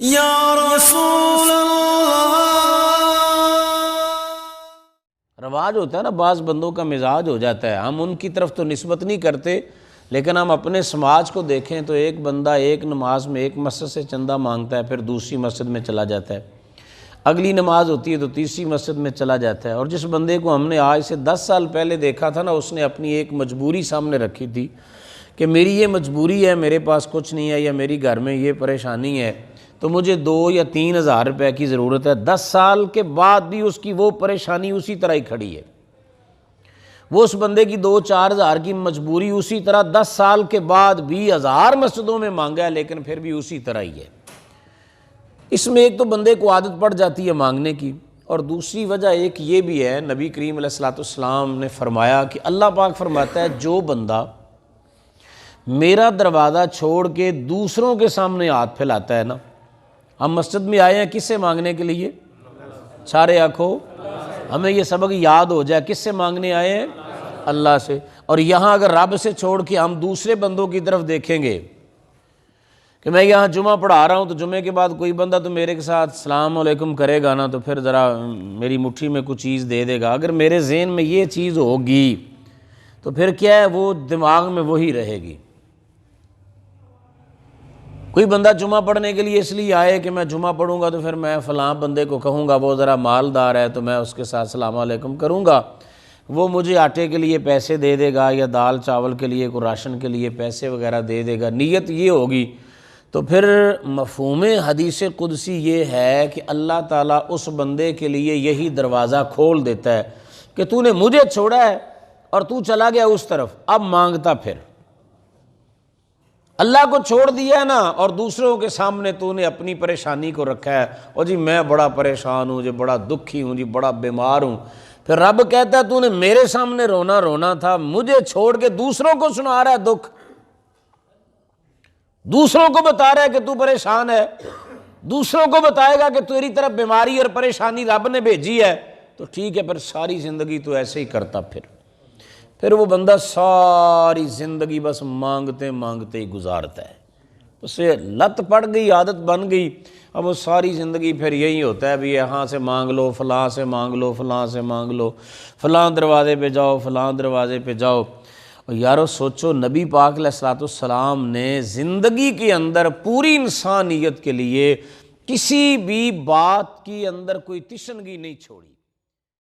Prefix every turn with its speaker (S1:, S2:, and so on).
S1: یا رسول اللہ۔
S2: رواج ہوتا ہے نا، بعض بندوں کا مزاج ہو جاتا ہے، ہم ان کی طرف تو نسبت نہیں کرتے، لیکن ہم اپنے سماج کو دیکھیں تو ایک بندہ ایک نماز میں ایک مسجد سے چندہ مانگتا ہے، پھر دوسری مسجد میں چلا جاتا ہے، اگلی نماز ہوتی ہے تو تیسری مسجد میں چلا جاتا ہے۔ اور جس بندے کو ہم نے آج سے 10 سال پہلے دیکھا تھا نا، اس نے اپنی ایک مجبوری سامنے رکھی تھی کہ میری یہ مجبوری ہے، میرے پاس کچھ نہیں ہے، یا میری گھر میں یہ پریشانی ہے تو مجھے 2 یا 3 ہزار روپے کی ضرورت ہے۔ 10 سال کے بعد بھی اس کی وہ پریشانی اسی طرح ہی کھڑی ہے۔ وہ اس بندے کی 2-4 ہزار کی مجبوری اسی طرح 10 سال کے بعد بھی 1000 مسجدوں میں مانگا ہے، لیکن پھر بھی اسی طرح ہی ہے۔ اس میں ایک تو بندے کو عادت پڑ جاتی ہے مانگنے کی، اور دوسری وجہ ایک یہ بھی ہے، نبی کریم علیہ الصلوۃ والسلام نے فرمایا کہ اللہ پاک فرماتا ہے جو بندہ میرا دروازہ چھوڑ کے دوسروں کے سامنے ہاتھ پھیلاتا ہے نا، ہم مسجد میں آئے ہیں کس سے مانگنے کے لیے؟ سارے آنکھوں ہمیں یہ سبق یاد ہو جائے، کس سے مانگنے آئے ہیں؟ اللہ سے۔ اور یہاں اگر رب سے چھوڑ کے ہم دوسرے بندوں کی طرف دیکھیں گے کہ میں یہاں جمعہ پڑھا رہا ہوں تو جمعے کے بعد کوئی بندہ تو میرے کے ساتھ السلام علیکم کرے گا نا، تو پھر ذرا میری مٹھی میں کچھ چیز دے دے گا، اگر میرے ذہن میں یہ چیز ہوگی تو پھر کیا ہے، وہ دماغ میں وہی رہے گی۔ کوئی بندہ جمعہ پڑھنے کے لیے اس لیے آئے کہ میں جمعہ پڑھوں گا تو پھر میں فلاں بندے کو کہوں گا، وہ ذرا مالدار ہے تو میں اس کے ساتھ السلام علیکم کروں گا، وہ مجھے آٹے کے لیے پیسے دے دے گا، یا دال چاول کے لیے، کوئی راشن کے لیے پیسے وغیرہ دے دے گا، نیت یہ ہوگی۔ تو پھر مفہوم حدیث قدسی یہ ہے کہ اللہ تعالیٰ اس بندے کے لیے یہی دروازہ کھول دیتا ہے کہ تو نے مجھے چھوڑا ہے اور تو چلا گیا اس طرف، اب مانگتا پھر۔ اللہ کو چھوڑ دیا ہے نا، اور دوسروں کے سامنے تو نے اپنی پریشانی کو رکھا ہے، اور جی میں بڑا پریشان ہوں، جی بڑا دکھی ہوں، جی بڑا بیمار ہوں۔ پھر رب کہتا ہے تو نے میرے سامنے رونا تھا، مجھے چھوڑ کے دوسروں کو سنا رہا ہے دکھ، دوسروں کو بتا رہا ہے کہ تو پریشان ہے، دوسروں کو بتائے گا کہ تیری طرف بیماری اور پریشانی رب نے بھیجی ہے، تو ٹھیک ہے، پھر ساری زندگی تو ایسے ہی کرتا، پھر وہ بندہ ساری زندگی بس مانگتے مانگتے ہی گزارتا ہے، اسے لت پڑ گئی، عادت بن گئی، اب وہ ساری زندگی پھر یہی ہوتا ہے بھی یہاں سے مانگ لو، فلاں سے مانگ لو، فلاں سے مانگ لو، فلاں دروازے پہ جاؤ، فلاں دروازے پہ جاؤ۔ اور یارو سوچو، نبی پاک علیہ الصلوۃ والسلام نے زندگی کے اندر پوری انسانیت کے لیے کسی بھی بات کی اندر کوئی تشنگی نہیں چھوڑی۔